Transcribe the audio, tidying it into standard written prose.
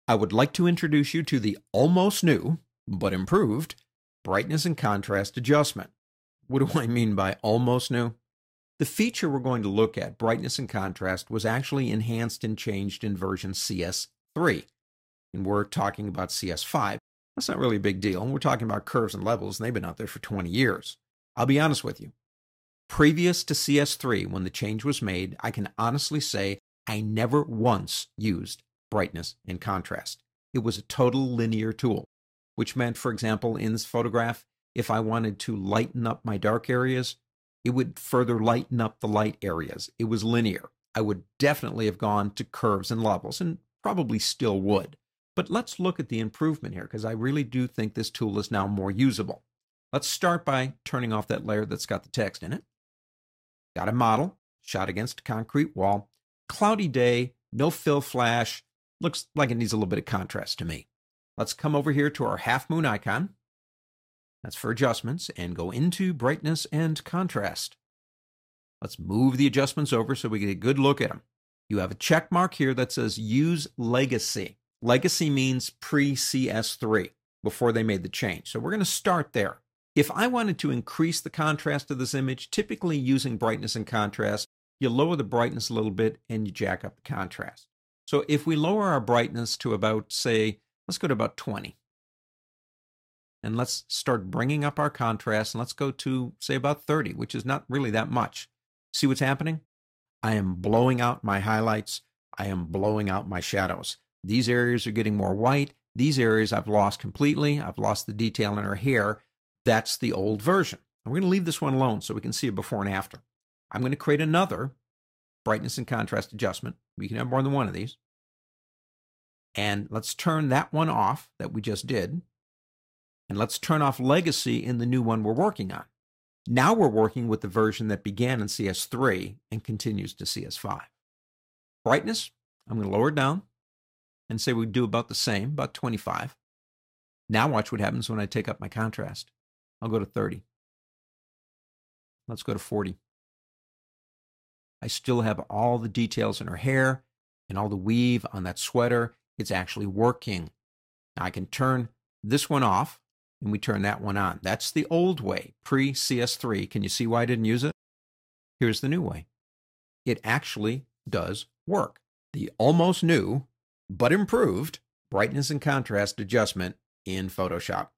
I would like to introduce you to the almost new, but improved, brightness and contrast adjustment. What do I mean by almost new? The feature we're going to look at, brightness and contrast, was actually enhanced and changed in version CS3. And we're talking about CS5. That's not really a big deal. We're talking about curves and levels, and they've been out there for 20 years. I'll be honest with you. Previous to CS3, when the change was made, I can honestly say I never once used brightness and contrast. It was a total linear tool, which meant, for example, in this photograph, if I wanted to lighten up my dark areas, it would further lighten up the light areas. It was linear. I would definitely have gone to curves and levels, and probably still would. But let's look at the improvement here, because I really do think this tool is now more usable. Let's start by turning off that layer that's got the text in it. Got a model, shot against a concrete wall. Cloudy day, no fill flash. Looks like it needs a little bit of contrast to me. Let's come over here to our half moon icon. That's for adjustments, and go into brightness and contrast. Let's move the adjustments over so we get a good look at them. You have a check mark here that says use legacy. Legacy means pre-CS3, before they made the change. So we're going to start there. If I wanted to increase the contrast of this image, typically using brightness and contrast, you lower the brightness a little bit and you jack up the contrast. So if we lower our brightness to about, say, let's go to about 20. And let's start bringing up our contrast, and let's go to, say, about 30, which is not really that much. See what's happening? I am blowing out my highlights. I am blowing out my shadows. These areas are getting more white. These areas I've lost completely. I've lost the detail in her hair. That's the old version. I'm going to leave this one alone so we can see it before and after. I'm going to create another brightness and contrast adjustment. We can have more than one of these. And let's turn that one off that we just did. And let's turn off legacy in the new one we're working on. Now we're working with the version that began in CS3 and continues to CS5. Brightness, I'm going to lower it down and say we do about the same, about 25. Now watch what happens when I take up my contrast. I'll go to 30. Let's go to 40. I still have all the details in her hair and all the weave on that sweater. It's actually working. Now I can turn this one off and we turn that one on. That's the old way, pre-CS3. Can you see why I didn't use it? Here's the new way. It actually does work. The almost new, but improved, brightness and contrast adjustment in Photoshop.